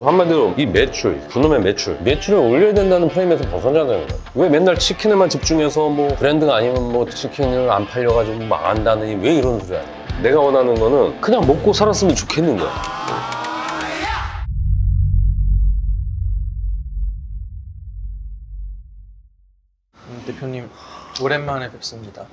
한마디로 이 매출, 그놈의 매출을 올려야 된다는 프레임에서 벗어나잖아요. 왜 맨날 치킨에만 집중해서 뭐 브랜드가 아니면 뭐 치킨을 안 팔려가지고 망한다느니 왜 이런 소리 하냐. 내가 원하는 거는 그냥 먹고 살았으면 좋겠는 거야. 대표님 오랜만에 뵙습니다.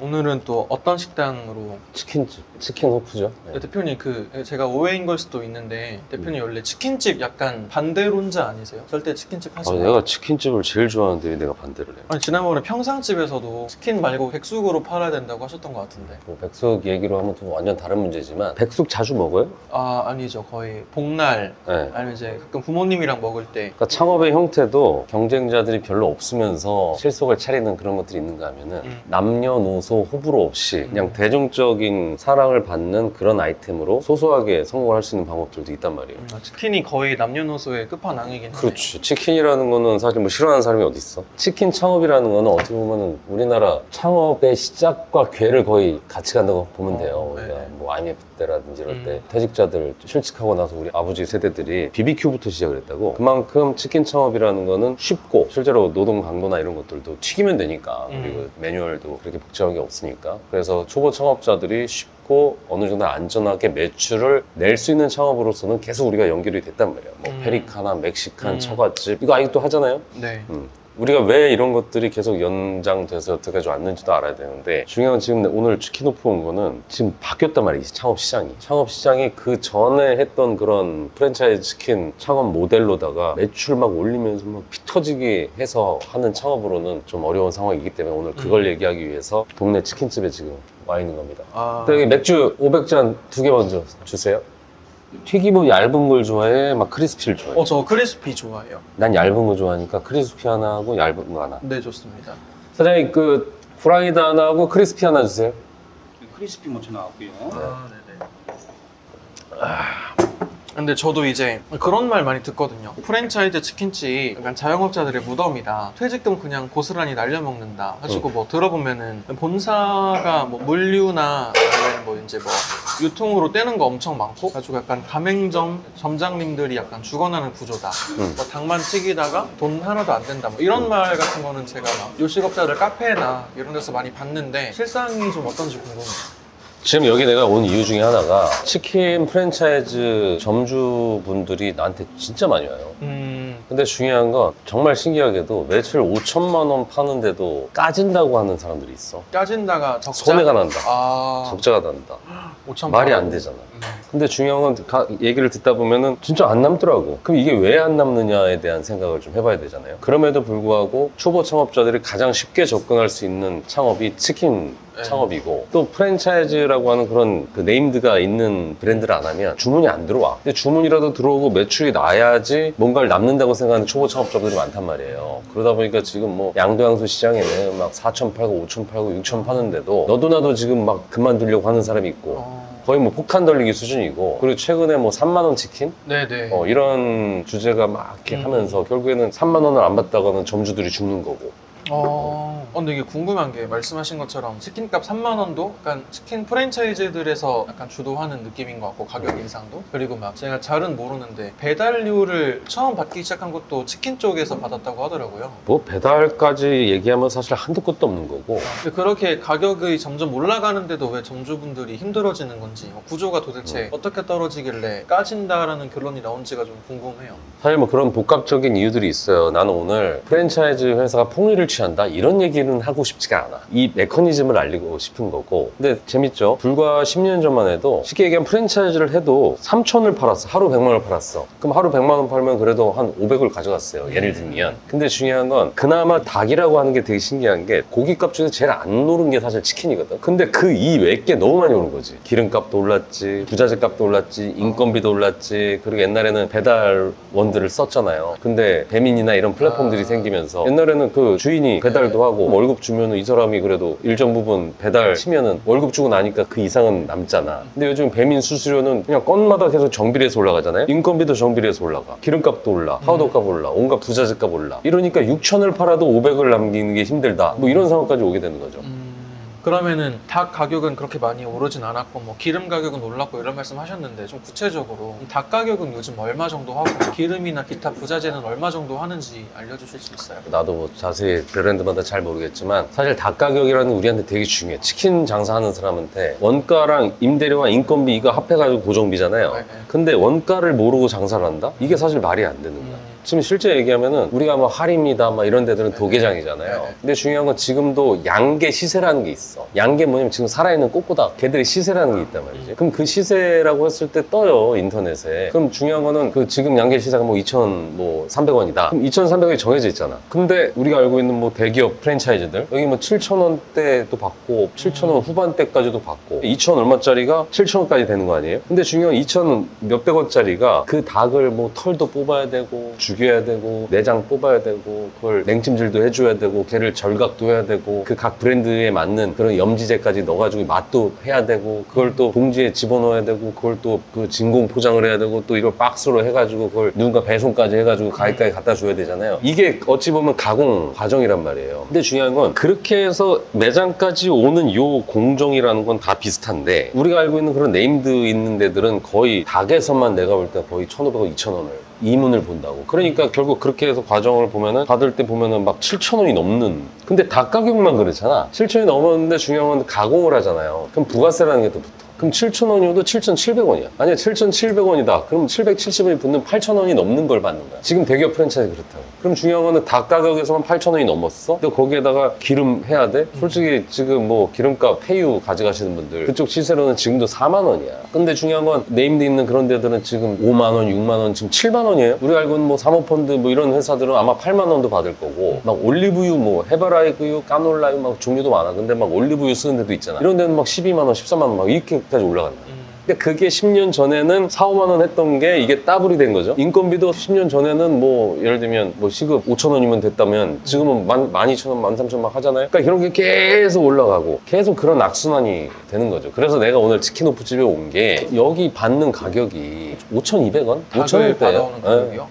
오늘은 또 어떤 식당으로? 치킨집, 치킨 호프죠. 네. 대표님 제가 오해인 걸 수도 있는데 대표님 원래 치킨집 약간 반대론자 아니세요? 절대 치킨집 하시나요? 내가 치킨집을 제일 좋아하는데 왜 내가 반대를 해? 아니 지난번에 평상집에서도 치킨 말고 백숙으로 팔아야 된다고 하셨던 것 같은데. 뭐 백숙 얘기로 하면 또 완전 다른 문제지만 백숙 자주 먹어요? 아니죠. 거의 복날 네. 아니면 이제 가끔 부모님이랑 먹을 때. 그러니까 창업의 형태도 경쟁자들이 별로 없으면서 실속을 차리는 그런 것들이 있는가 하면은 남녀노소 호불호 없이 그냥 대중적인 사랑을 받는 그런 아이템으로 소소하게 성공할 수 있는 방법들도 있단 말이에요. 치킨이 거의 남녀노소의 끝판왕이긴 해요. 그렇지. 치킨이라는 거는 사실 뭐 싫어하는 사람이 어디 있어? 치킨 창업이라는 거는 어떻게 보면은 우리나라 창업의 시작과 궤를 거의 같이 간다고 보면 돼요. 우리가 뭐 IMF 때라든지 이럴 때 퇴직자들 실직하고 나서 우리 아버지 세대들이 BBQ부터 시작을 했다고. 그만큼 치킨 창업이라는 거는 쉽고 실제로 노동 강도나 이런 것들도 튀기면 되니까 그리고 매뉴얼도 그렇게 복잡하게 없으니까. 그래서 초보 창업자들이 쉽고 어느 정도 안전하게 매출을 낼 수 있는 창업으로서는 계속 우리가 연결이 됐단 말이야. 뭐 페리카나 멕시칸 처갓집 이거 아직도 하잖아요. 네. 우리가 왜 이런 것들이 계속 연장돼서 여태까지 왔는지도 알아야 되는데, 중요한 건 지금 오늘 치킨 오프 온 거는 지금 바뀌었단 말이지. 창업 시장이 그 전에 했던 그런 프랜차이즈 치킨 창업 모델로다가 매출 막 올리면서 막 피 터지게 해서 하는 창업으로는 좀 어려운 상황이기 때문에 오늘 그걸 얘기하기 위해서 동네 치킨집에 지금 와 있는 겁니다. 여기 맥주 500잔 2개 먼저 주세요. 튀김은 얇은 걸 좋아해? 막 크리스피를 좋아해? 저 크리스피 좋아해요. 난 얇은 거 좋아하니까 크리스피 하나 하고 얇은 거 하나. 네, 좋습니다. 사장님 후라이드 하나 하고 크리스피 하나 주세요. 크리스피 먼저 나왔고요. 네네. 근데 저도 이제 그런 말 많이 듣거든요. 프랜차이즈 치킨집 약간 자영업자들의 무덤이다. 퇴직금 그냥 고스란히 날려먹는다. 가지고 뭐 들어보면은 본사가 뭐 물류나 아니면 뭐 이제 뭐 유통으로 떼는 거 엄청 많고, 가지고 약간 가맹점 점장님들이 약간 죽어나는 구조다. 뭐 닭만 튀기다가 돈 하나도 안 된다. 뭐 이런 말 같은 거는 제가 막 요식업자들 카페나 이런 데서 많이 봤는데 실상이 좀 어떤지 궁금해요. 지금 여기 내가 온 이유 중에 하나가 치킨 프랜차이즈 점주분들이 나한테 진짜 많이 와요. 근데 중요한 건 정말 신기하게도 매출 5천만 원 파는데도 까진다고 하는 사람들이 있어. 까진다가 적자? 손해가 난다. 아... 적자가 난다. 5천 말이 안 되잖아. 근데 중요한 건 얘기를 듣다 보면은 진짜 안 남더라고. 그럼 이게 왜 안 남느냐에 대한 생각을 좀 해봐야 되잖아요. 그럼에도 불구하고 초보 창업자들이 가장 쉽게 접근할 수 있는 창업이 치킨 창업이고, 또 프랜차이즈라고 하는 그런 네임드가 있는 브랜드를 안 하면 주문이 안 들어와. 근데 주문이라도 들어오고 매출이 나야지 뭔가를 남는다고 생각하는 초보 창업자들이 많단 말이에요. 그러다 보니까 지금 뭐 양도양수 시장에는 막 4천 팔고 5천 팔고 6천 파는데도 너도 나도 지금 막 그만두려고 하는 사람이 있고, 거의 뭐 폭탄 돌리기 수준이고, 그리고 최근에 뭐 3만 원 치킨? 네네. 이런 주제가 막 이렇게 하면서 결국에는 3만 원을 안 받다가는 점주들이 죽는 거고. 근데 이게 궁금한 게, 말씀하신 것처럼 치킨값 3만 원도 약간 치킨 프랜차이즈들에서 약간 주도하는 느낌인 것 같고, 가격 인상도. 그리고 막 제가 잘은 모르는데 배달료를 처음 받기 시작한 것도 치킨 쪽에서 받았다고 하더라고요. 뭐 배달까지 얘기하면 사실 한도 끝도 없는 거고. 근데 그렇게 가격이 점점 올라가는데도 왜 점주분들이 힘들어지는 건지, 구조가 도대체 어떻게 떨어지길래 까진다라는 결론이 나온지가 좀 궁금해요. 사실 뭐 그런 복합적인 이유들이 있어요. 나는 오늘 프랜차이즈 회사가 폭리를 취한다 이런 얘기는 하고 싶지가 않아. 이 메커니즘을 알리고 싶은 거고. 근데 재밌죠? 불과 10년 전만 해도 쉽게 얘기하면 프랜차이즈를 해도 3천을 팔았어. 하루 100만 원을 팔았어. 그럼 하루 100만 원 팔면 그래도 한 500을 가져갔어요. 예를 들면. 근데 중요한 건 그나마 닭이라고 하는 게 되게 신기한 게 고기값 중에서 제일 안 오른 게 사실 치킨이거든. 근데 그 이외의 게 너무 많이 오른 거지. 기름값도 올랐지, 부자재 값도 올랐지, 인건비도 올랐지. 그리고 옛날에는 배달원들을 썼잖아요. 근데 배민이나 이런 플랫폼들이 생기면서 옛날에는 그 주인이 배달도 하고 월급 주면은 이 사람이 그래도 일정 부분 배달 치면은 월급 주고 나니까 그 이상은 남잖아. 근데 요즘 배민 수수료는 그냥 건마다 계속 정비례해서 올라가잖아요. 인건비도 정비례해서 올라가. 기름값도 올라. 파우더값 올라. 온갖 부자재값 올라. 이러니까 6천을 팔아도 500을 남기는 게 힘들다. 뭐 이런 상황까지 오게 되는 거죠. 그러면은 닭 가격은 그렇게 많이 오르진 않았고 뭐 기름 가격은 올랐고 이런 말씀 하셨는데 좀 구체적으로 닭 가격은 요즘 얼마 정도 하고 기름이나 기타 부자재는 얼마 정도 하는지 알려주실 수 있어요? 나도 뭐 자세히 브랜드마다 잘 모르겠지만 사실 닭 가격이라는 게 우리한테 되게 중요해. 치킨 장사하는 사람한테 원가랑 임대료와 인건비 이거 합해가지고 고정비잖아요. 네. 근데 원가를 모르고 장사를 한다? 이게 사실 말이 안 되는 거야. 지금 실제 얘기하면은 우리가 뭐 할인이다 막 이런 데들은 도계장이잖아요. 네. 근데 중요한 건 지금도 양계 시세라는 게 있어. 양계 뭐냐면 지금 살아있는 꼬꼬다 걔들의 시세라는 게 있단 말이지. 그럼 그 시세라고 했을 때 떠요 인터넷에. 그럼 중요한 거는 그 지금 양계 시세가 뭐 2,300원이다. 그럼 2,300원이 정해져 있잖아. 근데 우리가 알고 있는 뭐 대기업 프랜차이즈들 여기 뭐 7,000원대도 받고 7,000원 후반대까지도 받고 2,000 얼마짜리가 7,000원까지 되는 거 아니에요? 근데 중요한 2,000 몇백 원짜리가 그 닭을 뭐 털도 뽑아야 되고 죽여야 되고 내장 뽑아야 되고 그걸 냉찜질도 해줘야 되고 걔를 절각도 해야 되고 그 각 브랜드에 맞는 그런 염지제까지 넣어가지고 맛도 해야 되고 그걸 또 봉지에 집어넣어야 되고 그걸 또 그 진공 포장을 해야 되고 또 이걸 박스로 해가지고 그걸 누군가 배송까지 해가지고 가게까지 갖다 줘야 되잖아요. 이게 어찌 보면 가공 과정이란 말이에요. 근데 중요한 건 그렇게 해서 매장까지 오는 요 공정이라는 건 다 비슷한데 우리가 알고 있는 그런 네임드 있는 데들은 거의 닭에서만 내가 볼 때 거의 1,500원, 2,000원을 이문을 본다고. 그러니까 결국 그렇게 해서 과정을 보면은 받을 때 보면은 막 7,000원이 넘는. 근데 닭 가격만 그렇잖아. 7,000원이 넘었는데 중요한 건 가공을 하잖아요. 그럼 부가세라는 게 또 붙어. 그럼 7,000원이어도 7,700원이야. 아니야 7,700원이다. 그럼 770원이 붙는 8,000원이 넘는 걸 받는 거야. 지금 대기업 프랜차이즈 그렇다고. 그럼 중요한 거는 닭 가격에서만 8,000원이 넘었어? 근데 거기에다가 기름 해야 돼? 솔직히 지금 뭐 기름값 폐유 가져가시는 분들 그쪽 시세로는 지금도 4만 원이야. 근데 중요한 건 네임드 있는 그런 데들은 지금 5만 원, 6만 원, 지금 7만 원이에요. 우리가 알고 있는 뭐 사모펀드 뭐 이런 회사들은 아마 8만 원도 받을 거고 막 올리브유 뭐 해바라기유, 까놀라유 막 종류도 많아. 근데 막 올리브유 쓰는 데도 있잖아. 이런 데는 막 12만 원, 13만 원 막 이렇게까지 올라간다. 근데 그게 10년 전에는 4, 5만 원 했던 게 이게 더블이 된 거죠. 인건비도 10년 전에는 뭐 예를 들면 뭐 시급 5천 원이면 됐다면 지금은 12,000원, 13,000원 막 하잖아요. 그러니까 이런 게 계속 올라가고 계속 그런 악순환이 되는 거죠. 그래서 내가 오늘 치킨 오프집에 온 게 여기 받는 가격이 5,200원? 닭을 5,000원대예요. 받아오는 가격이요?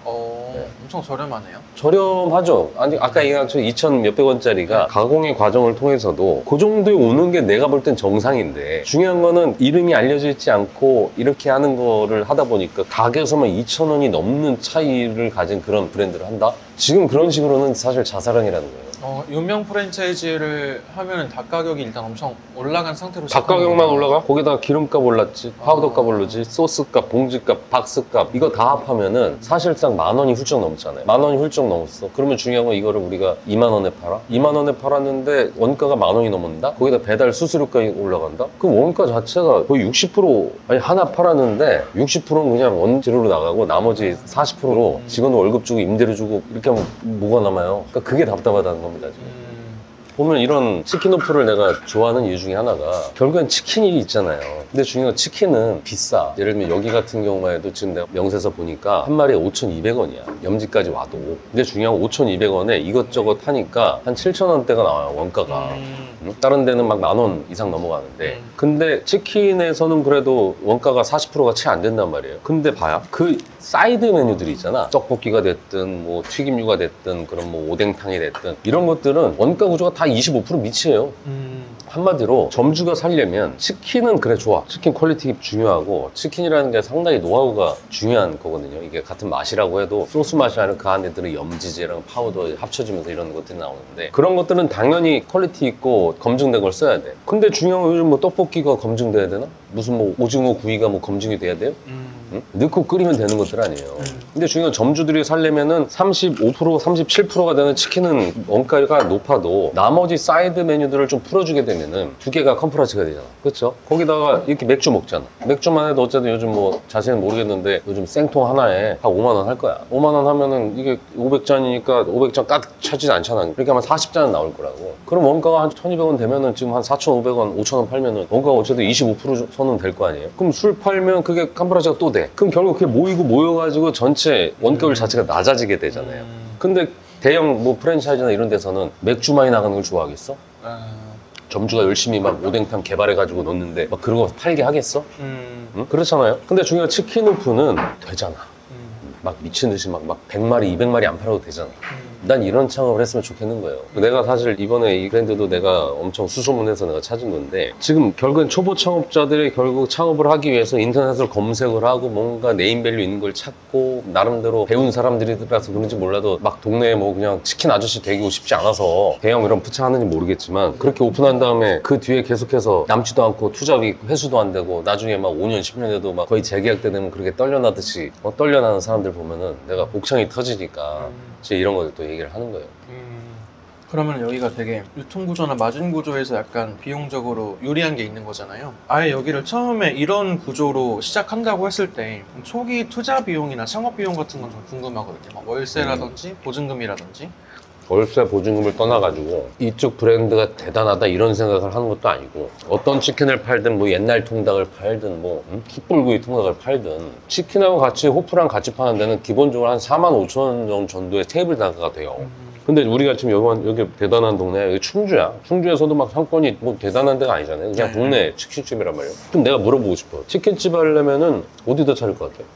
엄청 저렴하네요. 저렴하죠. 아니 아까 얘기한 2,000 몇백 원짜리가 가공의 과정을 통해서도 그 정도에 오는 게 내가 볼 땐 정상인데 중요한 거는 이름이 알려져 있지 않고 이렇게 하는 거를 하다 보니까 가게에서만 2,000원이 넘는 차이를 가진 그런 브랜드를 한다? 지금 그런 식으로는 사실 자사랑이라는 거예요. 유명 프랜차이즈를 하면은 닭 가격이 일단 엄청 올라간 상태로 닭 가격만 올라가? 거기다가 기름값 올랐지, 파우더값 올랐지, 소스값, 봉지값, 박스값 이거 다 합하면은 사실상 10,000원이 훌쩍 넘잖아요. 10,000원이 훌쩍 넘었어. 그러면 중요한 건 이거를 우리가 2만 원에 팔아? 2만 원에 팔았는데 원가가 10,000원이 넘는다? 거기다 배달 수수료까지 올라간다? 그럼 원가 자체가 거의 60% 아니 하나 팔았는데 60%는 그냥 원재료로 나가고 나머지 40%로 직원 월급 주고 임대료 주고 이렇게 하면 뭐가 남아요? 그러니까 그게 답답하다는 겁니다. 지금. 보면 이런 치킨 오프를 내가 좋아하는 이유 중에 하나가 결국엔 치킨이 있잖아요. 근데 중요한 건 치킨은 비싸. 예를 들면 여기 같은 경우만 해도 지금 내가 명세서 보니까 한 마리에 5,200원이야. 염지까지 와도. 근데 중요한 건 5,200원에 이것저것 하니까 한 7,000원대가 나와요. 원가가. 다른 데는 막 10,000원 이상 넘어가는데 근데 치킨에서는 그래도 원가가 40%가 채 안 된단 말이에요. 근데 봐요. 그 사이드 메뉴들이 있잖아. 떡볶이가 됐든 뭐 튀김류가 됐든 그런 뭐 오뎅탕이 됐든 이런 것들은 원가 구조가 다 25% 미치예요. 한마디로 점주가 살려면 치킨은 그래 좋아. 치킨 퀄리티 중요하고 치킨이라는 게 상당히 노하우가 중요한 거거든요. 이게 같은 맛이라고 해도 소스 맛이 아니라 그 안에 들은 염지제랑 파우더 합쳐지면서 이런 것들이 나오는데 그런 것들은 당연히 퀄리티 있고 검증된 걸 써야 돼. 근데 중요한 건 요즘 뭐 떡볶이가 검증돼야 되나? 무슨 뭐 오징어 구이가 뭐 검증이 돼야 돼요? 응? 넣고 끓이면 되는 것들 아니에요. 근데 중요한 건 점주들이 살려면은 35%, 37%가 되는 치킨은 원가가 높아도 나머지 사이드 메뉴들을 좀 풀어주게 되면은 두 개가 컴프라치가 되잖아. 그렇죠? 거기다가 이렇게 맥주 먹잖아. 맥주만 해도 어쨌든 요즘 뭐 자세히는 모르겠는데 요즘 생통 하나에 한 5만 원 할 거야. 5만 원 하면은 이게 500잔이니까 500잔 가득 차지지 않잖아. 이렇게 하면 40잔은 나올 거라고. 그럼 원가가 한 1,200원 되면은 지금 한 4,500원, 5,000원 팔면은 원가가 어쨌든 25% 선은 될 거 아니에요? 그럼 술 팔면 그게 컴프라치가 또 돼. 그럼 결국 그게 모여가지고 전체 원가율 자체가 낮아지게 되잖아요. 근데 대형 뭐 프랜차이즈나 이런 데서는 맥주 많이 나가는 걸 좋아하겠어? 점주가 열심히 막 오뎅탕 개발해가지고 넣는데 막 그런 거 팔게 하겠어? 응? 그렇잖아요. 근데 중요한 치킨 오프는 되잖아. 막 미친 듯이 막 100마리, 200마리 안 팔아도 되잖아. 난 이런 창업을 했으면 좋겠는 거예요. 내가 사실 이번에 이 브랜드도 내가 엄청 수소문해서 내가 찾은 건데 지금 결국엔 초보 창업자들이 결국 창업을 하기 위해서 인터넷을 검색을 하고 뭔가 네임밸류 있는 걸 찾고 나름대로 배운 사람들이라서 그런지 몰라도 막 동네에 뭐 그냥 치킨 아저씨 되기고 싶지 않아서 대형 이런 푸차하는지 모르겠지만 그렇게 오픈한 다음에 그 뒤에 계속해서 남지도 않고 투자비 회수도 안 되고 나중에 막 5년, 10년 돼도 막 거의 재계약 때 되면 그렇게 떨려나듯이 떨려나는 사람들 보면은 내가 복창이 터지니까 이제 이런 걸 또 얘기를 하는 거예요. 그러면 여기가 되게 유통구조나 마진구조에서 약간 비용적으로 유리한 게 있는 거잖아요. 아예 여기를 처음에 이런 구조로 시작한다고 했을 때 초기 투자 비용이나 창업 비용 같은 건 좀 궁금하거든요. 막 월세라든지 보증금이라든지. 월세 보증금을 떠나가지고 이쪽 브랜드가 대단하다 이런 생각을 하는 것도 아니고 어떤 치킨을 팔든 뭐 옛날 통닭을 팔든 뭐 숯불구이 통닭을 팔든 치킨하고 같이 호프랑 같이 파는 데는 기본적으로 한 45,000원 정도 전도의 테이블 단가가 돼요. 근데 우리가 지금 여기 대단한 동네, 여기 충주야. 충주에서도 막 상권이 뭐 대단한 데가 아니잖아요. 그냥 동네 치킨집이란 말이에요. 그럼 내가 물어보고 싶어요. 치킨집 하려면은 어디다 차릴 것 같아요?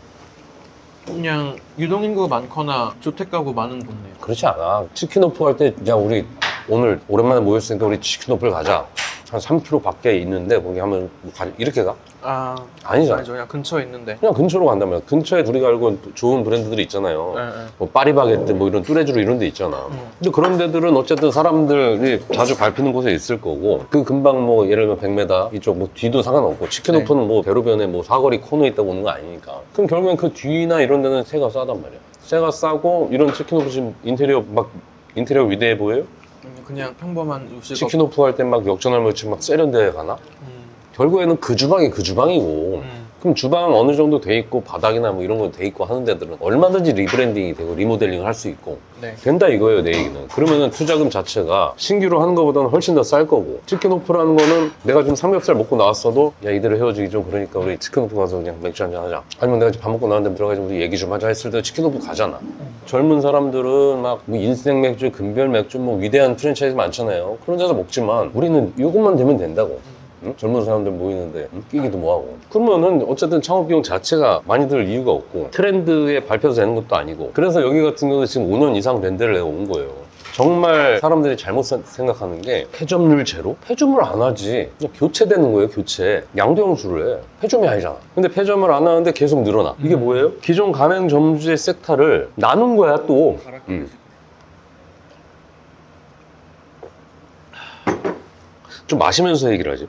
그냥 유동인구가 많거나 주택가구 많은 동네. 그렇지 않아. 치킨 오프 할 때, 야, 우리 오늘 오랜만에 모였으니까 우리 치킨 오프를 가자. 한 3km 밖에 있는데 거기 하면 이렇게 가? 아니잖아. 아니죠. 그냥 근처에 있는데. 그냥 근처로 간다면 근처에 우리가 알고 좋은 브랜드들이 있잖아요. 네. 뭐 파리바게뜨 뭐 이런 뚜레쥬르 이런 데 있잖아. 근데 그런 데들은 어쨌든 사람들이 자주 밟히는 곳에 있을 거고 그 금방 뭐 예를 들면 100m 이쪽 뭐 뒤도 상관없고 치킨 네. 오프는 뭐 대로변에 뭐 사거리 코너에 있다고 오는 거 아니니까. 그럼 결국엔 그 뒤나 이런 데는 세가 싸단 말이야. 세가 싸고 이런 치킨 오프 지금 인테리어 위대해 보여요? 그냥 평범한 요식업. 치킨 오프 할 때 막 역전할머치 막 세련되게 가나? 결국에는 그 주방이 그 주방이고 그럼 주방 어느 정도 돼 있고 바닥이나 뭐 이런 거 돼 있고 하는 데들은 얼마든지 리브랜딩이 되고 리모델링을 할 수 있고 네. 된다 이거예요 내 얘기는. 그러면은 투자금 자체가 신규로 하는 것보다는 훨씬 더 쌀 거고 치킨 오프라는 거는 내가 지금 삼겹살 먹고 나왔어도 야 이대로 헤어지기 좀 그러니까 우리 치킨 오프 가서 그냥 맥주 한잔 하자 아니면 내가 지금 밥 먹고 나왔는데 들어가서 우리 얘기 좀 하자 했을 때 치킨 오프 가잖아. 젊은 사람들은 막 뭐 인생 맥주 금별 맥주 뭐 위대한 프랜차이즈 많잖아요. 그런 데서 먹지만 우리는 이것만 되면 된다고. 응? 젊은 사람들 모이는데 끼기도 뭐하고 그러면은 어쨌든 창업 비용 자체가 많이 들 이유가 없고 트렌드에 밟혀서 되는 것도 아니고 그래서 여기 같은 경우는 지금 5년 이상 밴드를 내가 온 거예요. 정말 사람들이 잘못 생각하는 게 폐점률 제로? 폐점을 안 하지 그냥 교체되는 거예요. 교체 양도형수를 해. 폐점이 아니잖아. 근데 폐점을 안 하는데 계속 늘어나. 이게 뭐예요? 기존 가맹점주의 섹터를 나눈 거야 또. 좀 마시면서 얘기를 하지.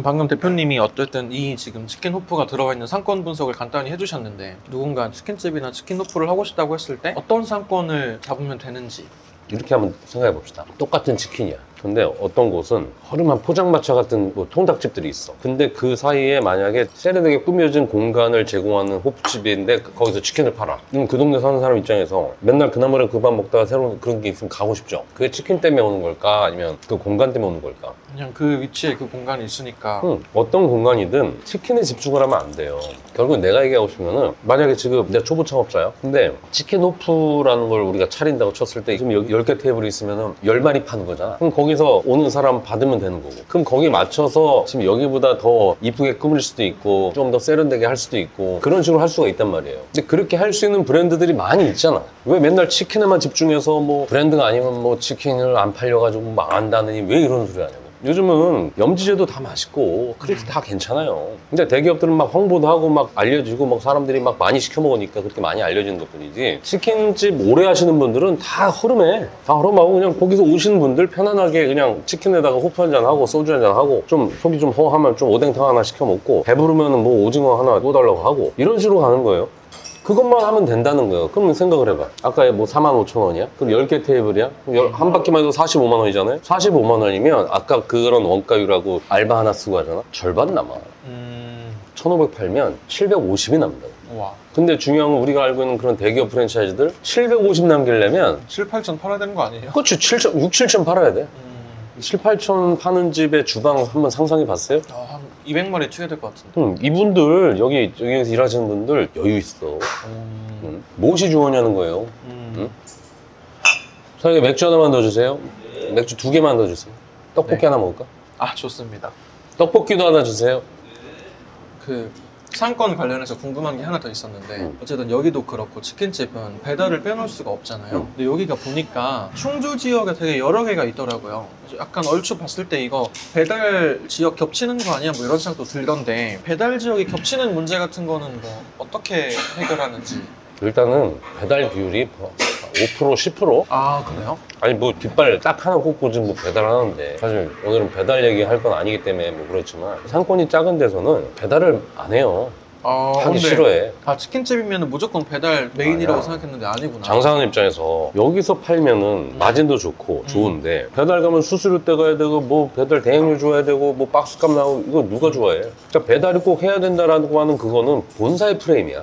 방금 대표님이 어쨌든 이 지금 치킨 호프가 들어가 있는 상권 분석을 간단히 해주셨는데 누군가 치킨집이나 치킨 호프를 하고 싶다고 했을 때 어떤 상권을 잡으면 되는지 이렇게 한번 생각해 봅시다. 똑같은 치킨이야. 근데 어떤 곳은 허름한 포장마차 같은 뭐 통닭집들이 있어. 근데 그 사이에 만약에 세련되게 꾸며진 공간을 제공하는 호프집인데 거기서 치킨을 팔아. 그럼 그 동네 사는 사람 입장에서 맨날 그나마나 그 밥 먹다가 새로운 그런 게 있으면 가고 싶죠. 그게 치킨 때문에 오는 걸까? 아니면 그 공간 때문에 오는 걸까? 그냥 그 위치에 그 공간이 있으니까 어떤 공간이든 치킨에 집중을 하면 안 돼요. 결국은 내가 얘기하고 싶으면은 만약에 지금 내가 초보 창업자야. 근데 치킨 호프라는 걸 우리가 차린다고 쳤을 때 지금 여기 10개 테이블이 있으면은 10마리 파는 거잖아. 그럼 거기서 오는 사람 받으면 되는 거고. 그럼 거기에 맞춰서 지금 여기보다 더 이쁘게 꾸밀 수도 있고 좀 더 세련되게 할 수도 있고 그런 식으로 할 수가 있단 말이에요. 근데 그렇게 할 수 있는 브랜드들이 많이 있잖아. 왜 맨날 치킨에만 집중해서 뭐 브랜드가 아니면 뭐 치킨을 안 팔려가지고 망한다느니 왜 이런 소리 하냐고. 요즘은 염지제도 다 맛있고 그래서 다 괜찮아요. 근데 대기업들은 막 홍보도 하고 막 알려지고 막 사람들이 막 많이 시켜 먹으니까 그렇게 많이 알려지는 것뿐이지 치킨집 오래 하시는 분들은 다 허름해. 다 허름하고 그냥 거기서 오시는 분들 편안하게 그냥 치킨에다가 호프 한잔 하고 소주 한잔 하고 좀 속이 좀 허하면 좀 오뎅탕 하나 시켜 먹고 배부르면 뭐 오징어 하나 또 달라고 하고 이런 식으로 가는 거예요. 그것만 하면 된다는 거예요. 그러면 생각을 해봐. 아까 뭐 45,000원이야? 그럼 10개 테이블이야? 그럼 한 바퀴만 해도 45만 원이잖아요? 45만 원이면 아까 그런 원가율하고 알바 하나 쓰고 하잖아? 절반 남아. 1,500 팔면 750이 남는다. 와. 근데 중요한 건 우리가 알고 있는 그런 대기업 프랜차이즈들 750 남기려면 7, 8천 팔아야 되는 거 아니에요? 그렇지 7천, 6, 7천 팔아야 돼. 7, 8천 파는 집의 주방 한번 상상해 봤어요? 한 200마리 추가될 것 같은데. 이분들 여기에서 일하시는 분들 여유 있어. 무엇이 중요하냐는 거예요. 사장님 맥주 하나만 더 주세요. 맥주 2개만 더 주세요. 떡볶이 네. 하나 먹을까? 아 좋습니다. 떡볶이도 하나 주세요. 그 상권 관련해서 궁금한 게 하나 더 있었는데 어쨌든 여기도 그렇고 치킨집은 배달을 빼놓을 수가 없잖아요. 근데 여기가 보니까 충주 지역에 되게 여러 개가 있더라고요. 약간 얼추 봤을 때 이거 배달 지역 겹치는 거 아니야? 뭐 이런 생각도 들던데 배달 지역이 겹치는 문제 같은 거는 뭐 어떻게 해결하는지. 일단은 배달 비율이 5% 10%? 아 그래요? 아니 뭐 깃발 딱 하나 꽂고 지금 뭐 배달하는데 사실 오늘은 배달 얘기할 건 아니기 때문에 뭐 그렇지만 상권이 작은 데서는 배달을 안 해요. 하기 근데 싫어해. 치킨집이면 무조건 배달 메인이라고 아니야. 생각했는데 아니구나. 장사하는 입장에서 여기서 팔면은 마진도 좋고 좋은데 배달 가면 수수료 떼가야 되고 뭐 배달 대행료 줘야 되고 뭐 박스값 나오고 이거 누가 좋아해? 그러니까 배달이 꼭 해야 된다라고 하는 그거는 본사의 프레임이야.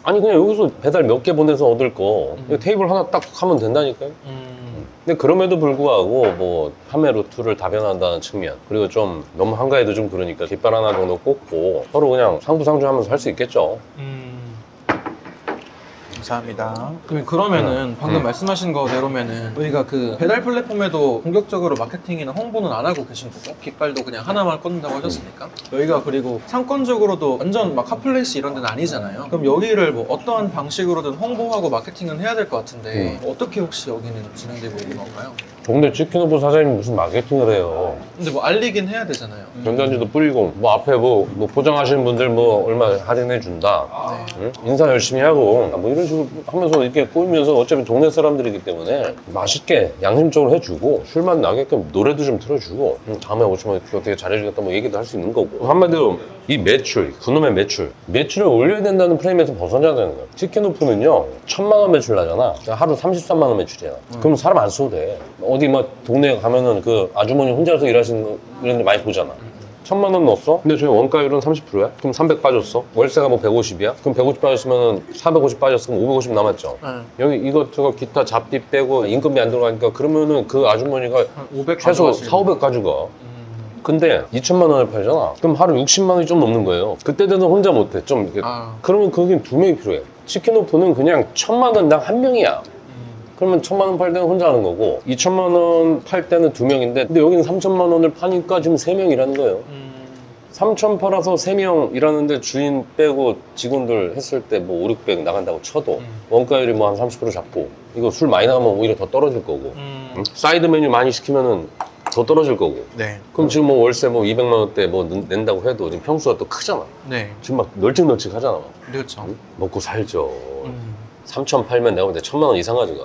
아니 그냥 여기서 배달 몇 개 보내서 얻을 거 테이블 하나 딱 하면 된다니까요. 근데 그럼에도 불구하고 뭐 판매 루트를 다변한다는 측면 그리고 좀 너무 한가해도 좀 그러니까 깃발 하나 정도 꽂고 서로 그냥 상부상조하면서 할 수 있겠죠. 감사합니다. 그러면은 방금 말씀하신 거대로면은 저희가 그 배달 플랫폼에도 본격적으로 마케팅이나 홍보는 안 하고 계신 거고 깃발도 그냥 하나만 꽂는다고 하셨으니까 여기가 그리고 상권적으로도 완전 막 핫플레이스 이런 데는 아니잖아요. 그럼 여기를 뭐 어떠한 방식으로든 홍보하고 마케팅은 해야 될 것 같은데 어떻게 혹시 여기는 진행되고 있는 건가요? 근데 치킨오브 사장님이 무슨 마케팅을 해요. 근데 뭐 알리긴 해야 되잖아요. 전단지도 뿌리고 뭐 앞에 뭐 포장하시는 분들 뭐 얼마 할인해 준다. 응? 인사 열심히 하고 뭐 이런 식으로 하면서 이렇게 꼬이면서 어차피 동네 사람들이기 때문에 맛있게 양심적으로 해주고 술맛 나게끔 노래도 좀 틀어주고 다음에 오시면 어떻게 잘해주겠다 뭐 얘기도 할 수 있는 거고 한마디로 이 매출, 그놈의 매출을 올려야 된다는 프레임에서 벗어나야 되는 거야. 치킨오프는요 1000만 원 매출 나잖아. 하루 33만 원 매출이야. 그럼 사람 안 써도 돼. 어디 막 동네에 가면은 그 아주머니 혼자서 일하시는 거 이런 데 많이 보잖아. 1000만 원 넣었어? 근데 저희 원가율은 30%야? 그럼 300 빠졌어? 월세가 뭐 150이야? 그럼 150 빠졌으면 450 빠졌어? 그럼 550 남았죠? 여기 이것저것 기타 잡비 빼고 임금이 안 들어가니까 그러면은 그 아주머니가 500 최소 가져가시는 4, 500 가져가. 근데 2천만 원을 팔잖아. 그럼 하루 60만 원이 좀 넘는 거예요. 그때 돼서 혼자 못해. 좀 이렇게. 그러면 거긴 두 명이 필요해. 치킨오프는 그냥 1000만 원당 한 명이야. 그러면 1000만 원 팔 때는 혼자 하는 거고 2천만 원 팔 때는 두 명인데 근데 여기는 3천만 원을 파니까 지금 3명 일하는 거예요. 3천 팔아서 3명 일하는데 주인 빼고 직원들 했을 때 뭐 5, 600 나간다고 쳐도 원가율이 뭐 한 30% 잡고 이거 술 많이 나가면 오히려 더 떨어질 거고 사이드 메뉴 많이 시키면은 더 떨어질 거고. 네. 그럼 지금 뭐 월세 뭐 200만 원대 뭐 낸다고 해도 지금 평수가 또 크잖아. 네. 지금 막 널찍널찍하잖아. 그렇죠. 먹고 살죠. 3천 팔면 내가 볼 때 1000만 원 이상 가져가.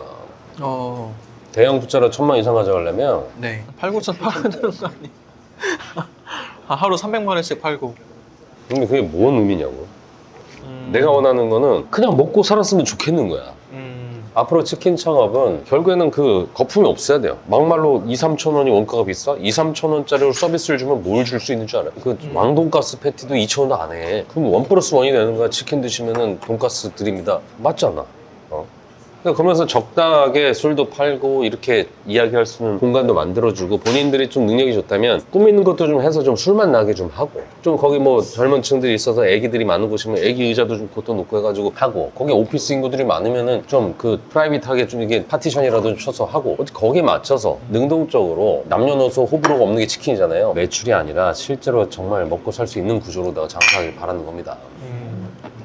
어. 대형 숫자로 1000만 원 이상 가져가려면 네. 8, 9천 팔아야 되는 거 아니에요? 하루 300만 원씩 팔고. 근데 그게 뭔 의미냐고. 내가 원하는 거는 그냥 먹고 살았으면 좋겠는 거야. 앞으로 치킨 창업은 결국에는 그 거품이 없어야 돼요. 막말로 2, 3천 원이 원가가 비싸? 2, 3천 원짜리로 서비스를 주면 뭘 줄 수 있는 줄 알아요? 그 왕돈가스 패티도 2천 원도 안 해. 그럼 1+1이 되는 거야. 치킨 드시면은 돈가스 드립니다. 맞잖아. 그러면서 적당하게 술도 팔고 이렇게 이야기할 수 있는 공간도 만들어주고 본인들이 좀 능력이 좋다면 꾸미는 것도 좀 해서 좀 술만 나게 좀 하고 좀 거기 뭐 젊은 층들이 있어서 애기들이 많은 곳이면 애기 의자도 좀 곳도 놓고 해가지고 하고 거기 오피스 인구들이 많으면은 좀 그 프라이빗하게 좀 이게 파티션이라도 좀 쳐서 하고 거기에 맞춰서 능동적으로 남녀노소 호불호가 없는 게 치킨이잖아요. 매출이 아니라 실제로 정말 먹고 살 수 있는 구조로 장사하길 바라는 겁니다.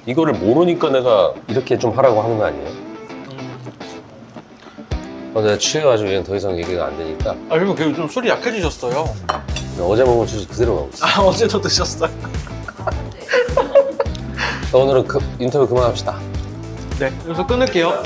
이거를 모르니까 내가 이렇게 좀 하라고 하는 거 아니에요? 내가 취해가지고 얘는 더 이상 얘기가 안 되니까. 그리고 좀 술이 약해지셨어요. 어제 먹은 주스 그대로 가고 있어. 어제도 드셨어요? 오늘은 인터뷰 그만합시다. 네, 여기서 끊을게요.